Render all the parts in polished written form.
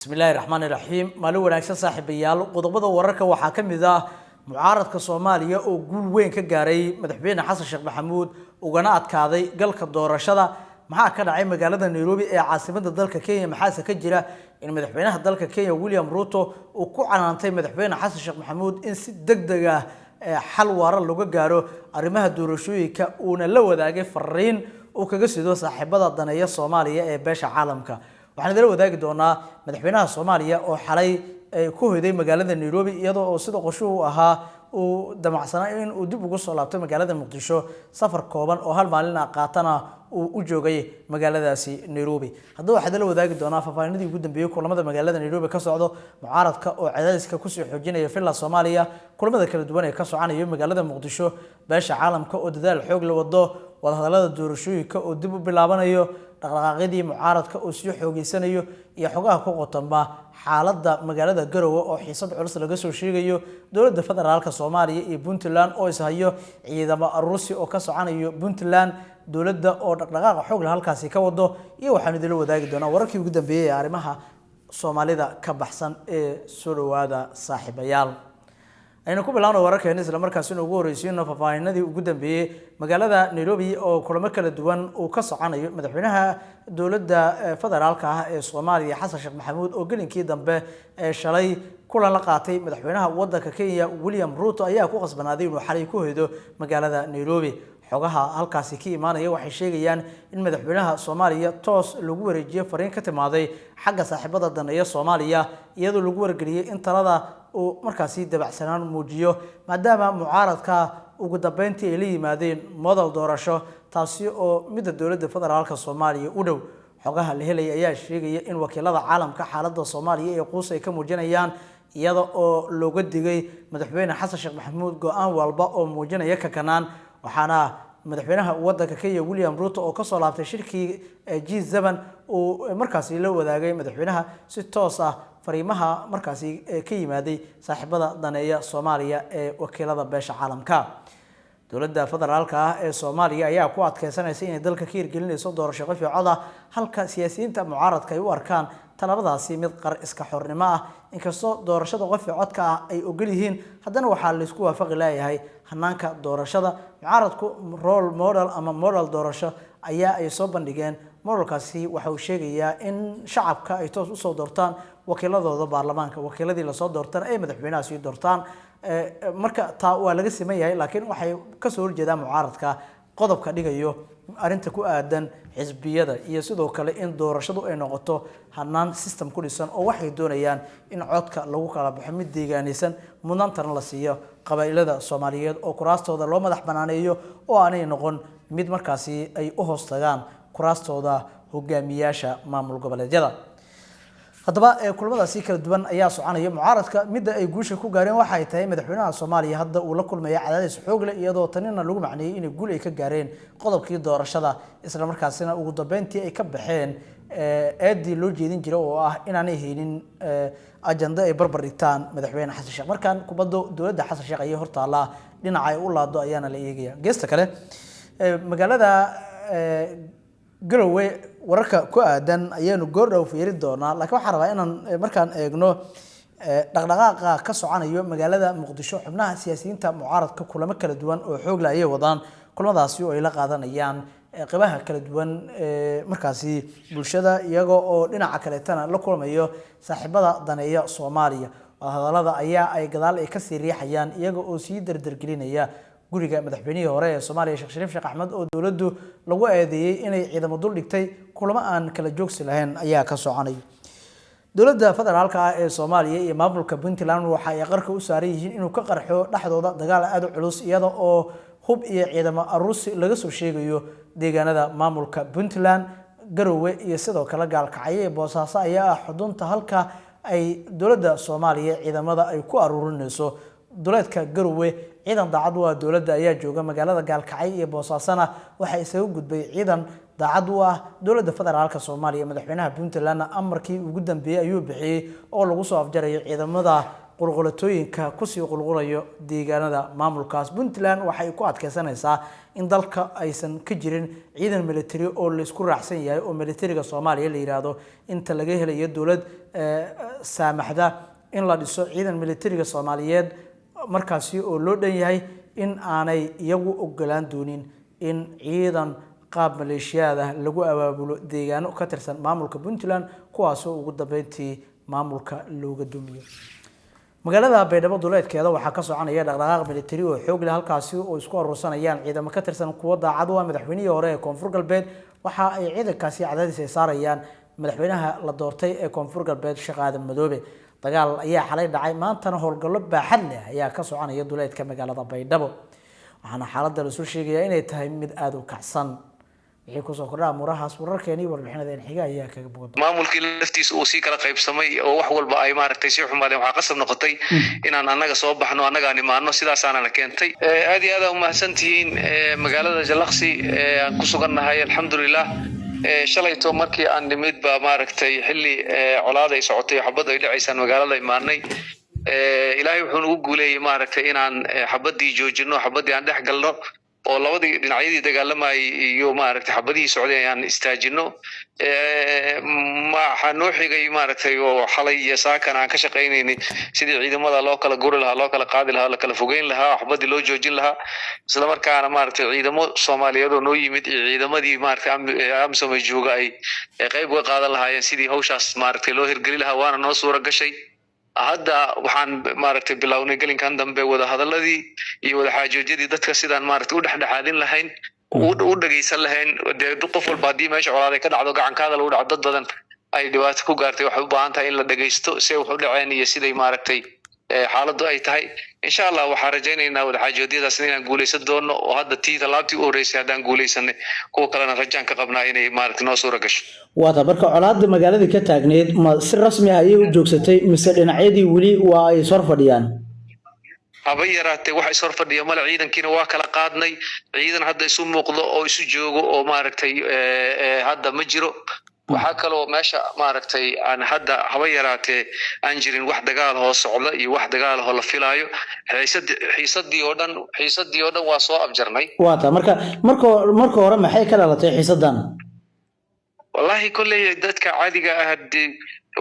بسم الله الرحمن الرحيم مالو wanaagsan saaxiibayaal qodobada wararka waxa kamid ah mucaaradka Soomaaliya oo guul weyn ka gaaray madaxweyne Xasan Sheekh Maxamuud ugana adkaaday galka doorashada maxaa ka dhacay magaalada Nairobi ee caasimadda dalka Kenya maxaa ka jira in madaxweynaha dalka Kenya William Ruto uu ku canaantay madaxweyne Xasan Sheekh Maxamuud in si degdeg ah xal waara looga gaaro arrimaha doorashooyinka uuna la wadaagay fariin oo kaga sido saaxiibada daneeya Soomaaliya ee beesha caalamka waxaan idin wadaagi doonaa madaxweynaha Soomaaliya oo xalay ku hoyday magaalada Nairobi iyadoo oo sida qorshuhu ahaa uu damacsanaa in uu dib ugu soo laabto magaalada Muqdisho safar kooban oo hal maalin qaatana uu u joogay magaaladaasi Nairobi haddii waxaad la wadaagi doonaa faafaahintii ugu dambeeyay kulamada magaalada Nairobi ka socdo mucaaradka oo cadaadiska ku soo xoojinaya filla Soomaaliya kulamada kala duwan ee ka soconaya magaalada Muqdisho beesha caalamka oo dadaal xoog la wado wadahadalada doorashooyinka oo dib u bilaabanayo dhaqdhaqaaqyadii mucaaradka oo soo xoogeysanayo iyo xogaha ku qotoma xaaladda magaalada Garowe oo xiisad culus laga soo sheegayo dawladda federaalka Soomaaliya iyo Puntland oo ishayo ciidamo Ruusi oo ka soconayo Puntland dawladda oo dhaqdhaqaaq xoog leh halkaas ka wado iyo waxaan idin wadaagi doonaa wararkii ugu dambeeyay ee arrimaha Soomaalida ka baxsan ee soo dhawaada saaxiibayaal ayna ku bilaabno wararkeena isla markaas inuu ugu horeysiino faafaahintii ugu dambeeyay magaalada Nairobi oo kulamo kala duwan uu ka soconayo madaxweynaha dawladda federaalka ah ee Soomaaliya Xasan Sheekh Maxamuud oo galinkii dambe shalay kulan la qaatay madaxweynaha waddanka Kenya William Ruto ayaa ku qasbanaaday inuu xalay ku hoydo magaalada Nairobi xogaha halkaasi ka imaanaya waxay sheegayaan in madaxweynaha Soomaaliya toos lagu wareejiyo fariin ka timaaday xagga saaxiibada daneeya Soomaaliya iyadoo lagu wargeliyay in talada uu markaasi dabacsanaan muujiyo maadaama mucaaradka ugu dambeyntii ay la yimaadeen model doorasho taasi oo midda dawladda federaalka Soomaaliya u dhow xogaha la helay ayaa sheegaya in wakiilada caalamka xaaladda Soomaaliya ee quus ay ka muujinayaan iyada oo looga digay madaxweyne Xasan Sheekh Maxamuud go'aan walba oo muujinaya ka kanaan waxaana madaxweynaha waddanka Kenya William Ruto oo ka soo laabtay shirkii G7 uu markaasi la wadaagay madaxweynaha si toos ah fariimaha markaasi ka yimaaday saaxiibada daneeya Soomaaliya ee wakiilada beesha caalamka dawladda federaalka ah ee Soomaaliya ayaa ku adkeysanaysa in dalka ka hirgelinayso doorasho qof iyo cod ah halka siyaasiyiinta mucaaradka ay u arkaan talabadaasi mid qar iska xornimo ah inkastoo doorashada qof iyo codka ah ay ogol yihiin haddana waxaa la isku waafaqi leeyahay hanaanka doorashada mucaaradku role model ama model doorasho ayaa ay soo bandhigeen modelkaasi waxa uu sheegayaa in shacabka ay toos u soo doortaan wakiiladooda baarlamaanka wakiiladii la soo doortaan ay madaxweynaha sii doortaan marka taa waa laga siman yahay laakiin waxay ka soo horjeedaan mucaaradka qodobka dhigayo arinta ku aadan xisbiyada iyo sidoo kale in doorashadu ay noqoto hanaan system ku dhisan oo waxay doonayaan in codka lagu kala baxo mid deegaanaysan mudnaantana la siiyo qabaa'ilada Soomaaliyeed oo kuraastooda loo madax banaaneeyo oo aanay noqon mid markaasi ay u hoostagaan kuraastooda hogaamiyaasha maamul goboleedyada haddaba kulamadaasi kala duwan ayaa soconaya mucaaradka midda ay guusha ku gaareen waxa ay tahay madaxweynaha Soomaaliya hadda uu la kulmay cadaadis xoog leh iyadoo tanina lagu macneeyay in guul ay ka gaareen qodobkii doorashada isla markaasina ugu dambeyntii ay ka baxeen eedii loo jeedin jiray oo ah inaanay haynin ajanda ay barbar dhigtaan madaxweyne Xasan Sheekh markaan kubaddo dawladda Xasan Sheekh ay hortaala dhinaca ay u laado ayaana la eegaya geesta kale magaalada Garowe wararka ku aadan ayaanu goordhow fiiri doonaa laakiin waxaan rabaa inaan markaan eegno dhaqdhaqaaqa ka soconayo magaalada Muqdisho xubnaha siyaasiyiinta mucaaradka kulamo kala duwan oo xoog leh ay wadaan kulamadaasi oo ay la qaadanayaan qaybaha kala duwan markaasi bulshada iyaga oo dhinaca kale tan la kulmayo saaxiibada daneeya Soomaaliya hadalada ayaa ay gadaal ay ka sii riixayaan iyaga oo sii dardargelinaya guriga madaxweynihii hore ee Soomaaliya Sheekh Shariif Sheekh Axmed oo dawladdu lagu eedeeyay inay ciidamo dul dhigtay kulamo aan kala joogsi lahayn ayaa ka soconay dawladda federaalka ah ee Soomaaliya iyo maamulka Puntland waxa ay qarka u saaran yihiin inuu ka qarxo dhaxdooda dagaal aad u culus iyada oo hub iyo ciidamo Ruusi laga soo sheegayo deegaanada maamulka Puntland Garowe iyo sidoo kale Gaalkacyo ee Boosaaso ayaa xudunta halka ay dawladda Soomaaliya ciidamada ay ku aruurinayso duleedka Garowe ciidan daacad waa dawladda ayaa jooga magaalada Gaalkacyo iyo Boosaasana waxa isaga gudbay ciidan daacad waa dawladda federaalka Soomaaliya madaxweynaha Puntland amarkii ugu dambeeyay ayuu bixiyay oo lagu soo afjarayo ciidamada qulqulatooyinka kusii qulqulayo deegaanada maamulkaas. Puntland waxay ku adkeysanaysaa in dalka aysan ka jirin ciidan military oo la isku raacsan yahay oo militariga Soomaaliya la yiraahdo inta laga helayo dawlad saamaxda in la dhiso ciidan militariga Soomaaliyeed markaasi oo loo dhan yahay in aanay iyagu ogolaan doonin in ciidan qaab maleeshiyada lagu abaabulo deegaano ka tirsan maamulka Puntland kuwaas oo ugu dambeyntii maamulka looga dumiyo. magaalada Baydhabo duleedkeeda waxaa ka soconaya dhaqdhaqaaq military oo xoog leh halkaasi oo isku urursanayaan ciidamo ka tirsan kuwa daacad u ah madaxweynihii hore ee Koonfur Galbeed. waxa ay ciidankaasi cadaadis ay saarayaan madaxweynaha la doortay ee Koonfur Galbeed Sheekh Aadan Madoobe. dagaal ayaa xalay dhacay maantana howlgallo baaxad leh ayaa ka soconaya duleedka magaalada Baydhabo. waxaana xaaladda la soo sheegayaa inay tahay mid aad u kacsan. wixii ku soo kordhaa murahaas wararkeeni warbixinada xiga ayaa kaga boqdo maamulkii laftiisa uu si kala qaybsamay oo wax walba ay maaragtay si xumaadeen waxa qasab noqotay inaan anaga soo baxno anaga nimaano sidaas aan keentay aad iyo aad u mahadsantihiin magaalada Jalaqsi aan ku sugannahay alxamdulillah shalayto markii aan nimid ba maaragtay xilli colaad ay socotay xabad ay dhacaysan magaalada imaanay ilaahay wuxuu nagu guuleeyay maaragtay inaan xabadii joojino xabadii aan dhex galno oo labadii dhinacyadii dagaalamay iyo maaragtay xabadii socday aan istaajino ma xanoo xigay maaragtay oo xalay iyo saakan aan ka shaqeynayni sidii ciidamada loo kala guri lahaa loo kala qaadi lahaa la kala fogeyn lahaa xabadii loo joojin lahaa isla markaana maaragtay ciidamo Soomaaliyeed oo noo yimid iyo ciidamadii maaragtay amsom jooga ay qayb uga qaadan lahaayeen sidii hawshaas maaragtay loo hirgeli lahaa waana noo suura gashay. hadda waxaan maaragtay bilownay galinkan dambe wada hadaladii iyo wada xaajoojidii dadka sidaan maaragtay u dhaxdhaxaadin lahayn u dhageysan lahayn qof walba hadii meesha colaad ay ka dhacdo gacankaada lagu dhaco dad badan ay dhibaato ku gaartay waxay u baahan tahay in la dhageysto si wax u dhaceen iyo siday maaragtay xaaladdu ay tahay insha Allah waxaan rajaynaynaa wada xaajoodiyadaas inaan guuleysan doono oo hadda talaabtii u horeysay hadaan guuleysanay kuwa kalena rajaan ka qabnaa inay maaragtay noo suura gasho. waata marka colaadda magaalada ka taagneed ma si rasmi ah ayay u joogsatay mise dhinacyadii wali waa ay soo fadhiyaan haba yaraatee waxa soo fadhiya mal ciidankiina waa kala qaadnay ciidan hadda isu muuqdo oo isu joogo oo maaragtay hadda ma jiro waxa kale oo meesha maaragtay aan hadda haba yaraatee aan jirin wax dagaal hoos socda iyo wax dagaal oo la filaayo xiisadii oo dhan waa soo afjarnay. waata marka hore maxay ka dhalatay xiisadan wallahi kullee dadka caadiga ah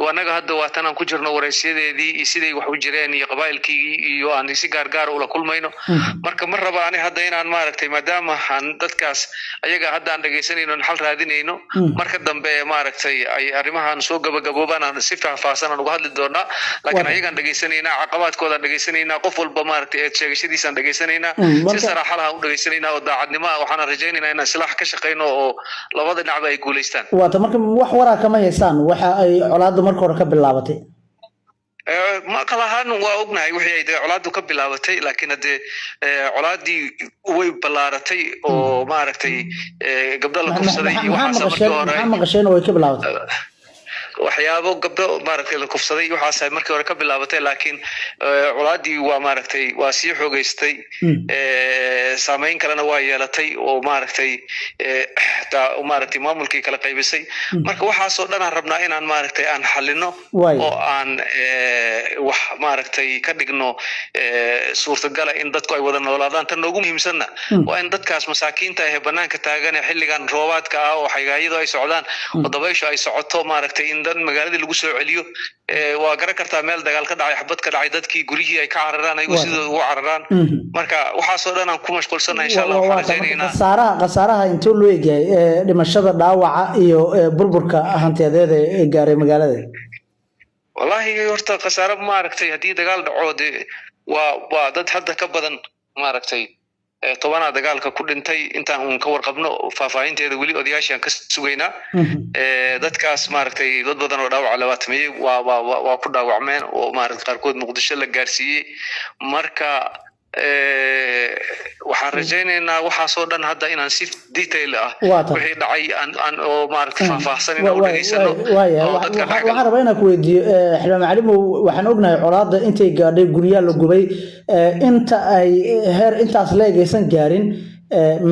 wanaga hadda waatan aan ku jirno wareysiyadeedii iyo siday wax u jireen iyo qabaa'ilkii iyo aan si gaar ula kulmayno marka mar raba aan hadda inaan maaragtay maadaama aan dadkaas ayaga hadda aan dhageysanayno xal raadinayno marka dambe maaragtay ay arrimahan soo gabagaboobaan aan si faahfaahsan uga hadli doonaa laakiin ayaga aan dhageysanayna caqabadkooda aan dhageysanayna qof walba maaragtay sheegashadiisa aan dhageysanayna si saraaxa ah u dhageysanayna oo daacadnimo waxaan rajaynaynaa in islaax ka shaqeyno oo labada dhinac ay guuleystaan. waata marka wax waraa kama heesaan waxa ay colaad marka hore ka bilaabatay ma kalahan waa ognahay wixii ay colaadu ka bilaabatay laakiin hade colaadii way balaaratay oo maaragtay gabdho la kufsaday iyo waxa markii hore ma qasheen way ka bilaabatay waxyaabo gabdho maaragtay la kufsaday waxa ay markii hore ka bilaabatay laakiin colaadii waa maaragtay waa sii xoogaystay saameyn kalena waa yeelatay oo maaragtay maamulkii kala qaybisay marka waxa soo dhan aan rabnaa inaan maaragtay aan xalino oo aan wax maaragtay ka dhigno suurtagal in dadku ay wada noolaadaan tan ugu muhiimsanna waa in dadkaas masaakiinta ah banaanka taagan xilligan roobaadka ah oo xagaayadu ay socdaan oo dabayshu ay socoto maaragtay in dan magaaladii lagu soo celiyo waa garan kartaa meel dagaal ka dhacay xabad ka dhacay dadkii gurigii ay ka cararaan ay sidoo ugu cararaan marka waxa soo dhan aan ku mashquulsanahay insha Allah waxaan rajaynaynaa qasaaraha intuu loo eegay dhimashada dhaawaca iyo burburka hantiyadeed ee gaaray magaalada wallahi horta qasaaro maaragtay hadii dagaal dhaco waa dad hadda ka badan maaragtay tobanaa dagaalka ku dhintay intaan uun ka warqabno faahfaahinteeda weli odayaashan ka sugaynaa dadkaas maaragtay dad badan oo dhaawac labaatmay waa ku dhaawacmeen oo maaragtay qaarkood Muqdisho la gaarsiiyay marka waxaan rajaynaynaa waxa soo dhan hadda inaan si detail ah wixii dhacay aan oo maaragtay faahfaahsan inaan dhageysano waxaan rabaa inaan ku weydiiyo xilmaan Macalimow waxaan ognahay colaadda intay gaadhay guryaha la gubay inta ay heer intaas la eegaysan gaarin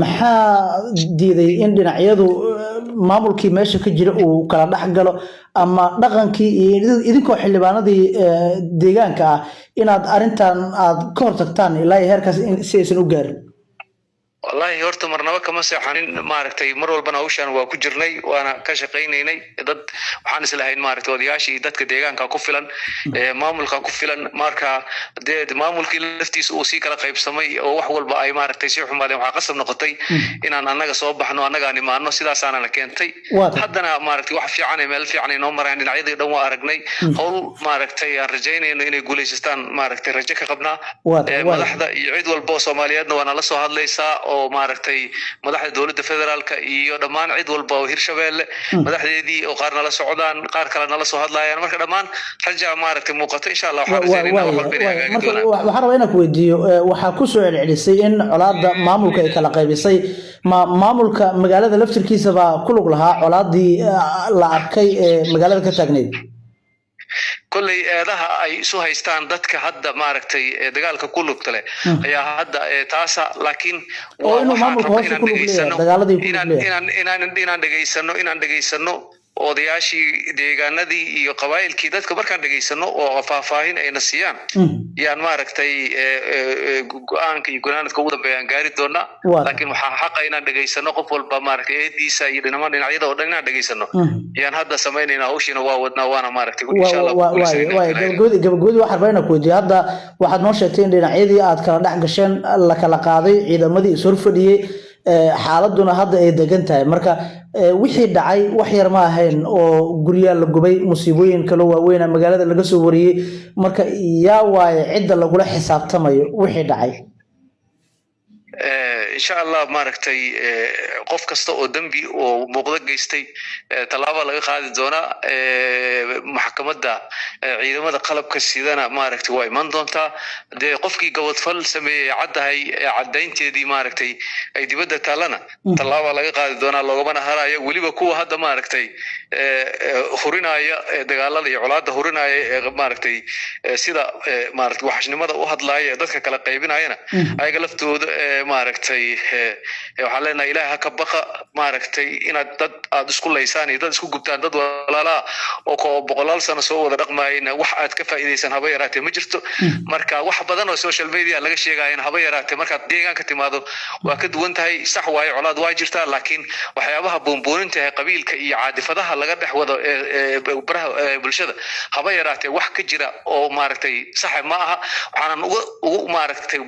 maxaa diiday in dhinacyadu maamulkii meesha ka jira uu kala dhaxgalo ama dhaqankii idinkoo xildhibaanadii deegaanka ah inaad arintan aad ka hortagtaan ilaa heerkaas si aysan u gaarin والله horta marnaba kama seexanin maaragtay mar walbana hawshan waa ku jirnay waana ka shaqeynaynay dad waxaan islahayn maaragtay odayaashii dadka deegaanka ku filan maamulka ku filan marka maamulkii laftiisa uu si kala qaybsamay oo wax walba ay maaragtay si xumaadeen waxa qasab noqotay inaan annaga soo baxno annaga nimaano sidaas aan la keentay haddana maaragtay wax fiican meel fiican inoo maraan dhinacyadii dhan waa aragnay hawl maaragtay aan rajaynayno inay guuleystaan maaragtay rajo ka qabnaa madaxda iyo cid walba oo Soomaaliyeedna waana la soo hadlaysaa oo maaragtay madaxda dawladda federaalka iyo dhamaan cid walba oo Hirshabeelle madaxdeedii oo qaarna la socdaan qaar kale la soo hadlayaan marka dhamaan raja maaragtay muuqato insha Allah waxaan rajaynaynaa wax walba inay hagaagi doonaan waxaan rabaa inaan ku weydiiyo waxa ku soo celcelisay in colaadda maamulka ay kala qaybisay maamulka magaalada laftirkiisa baa ku lug lahaa colaadii la arkay ee magaalada ka taagneed كلي هذا أي سو هيستان دتك هدا ماركتي دجالك كله تله يا هدا تاسع لكن إن دقيسنو odayaashii deegaanadii iyo qabaayilkii dadka markaan dhageysano oo faahfaahin ay nasiyaan yaan maaragtay go'aanka iyo gunaanadka ugu dambeeyaan gaari doona laakiin waxa xaq ah inaan dhageysano qof walba maaragtay eediisa iyo dhinacyada oo dhan inaan dhageysano yaan hadda sameeynaa hawshiina waa wadnaa waana maaragtay insha Allah gabagabadii waxaan rabaa inaan ku weydiiyo hadda waxaad noo sheegtay in dhinacyadii aad kala dhex gasheen la kala qaaday ciidamadii is horfadhiyay xaaladuna hadda ay degan tahay marka wixii dhacay wax yar ma ahayn oo guriyaal la gubay musiibooyin kale waaweyn magaalada laga soo wariyay marka yaa waay cid lagu la xisaabtamayo wixii dhacay إن شاء الله ماركتي قف كسته أو دنبي أو مقدر جيستي طلابة لقى قاعد دونا محكمة دا عيدما دا قلب كسيدنا ماركتي واي من دونتا ده قفكي جواد فل سمي عد هاي عدين تدي ماركتي أي دي بدأ تالنا طلابة لقى قاعد دونا لو جبنا هرايا ولي بكو هذا ماركتي هورينا يا دجال لي علاد هورينا ماركتي سيدا ماركت وحشني ماذا واحد لاي دتك كلا قيبين هاينا أي قلفتو maaragtay waxa leena ilaaha ka baqa maaragtay inaad dad aad isku leysaan dad isku gubtaan dad walaala oo ko boqolaal sano soo wada dhaqmaayeen wax aad ka faa'iideysan haba yaraatee ma jirto marka wax badan oo social media laga sheegayeen haba yaraatee marka deegaanka timaado waa ka duwan tahay sax waayo colaad waa jirtaa laakiin waxyaabaha boonbooninta ee qabiilka iyo caadifadaha laga dhex wado baraha bulshada haba yaraatee wax ka jira oo maaragtay sax ma aha waxaan ugu maaragtay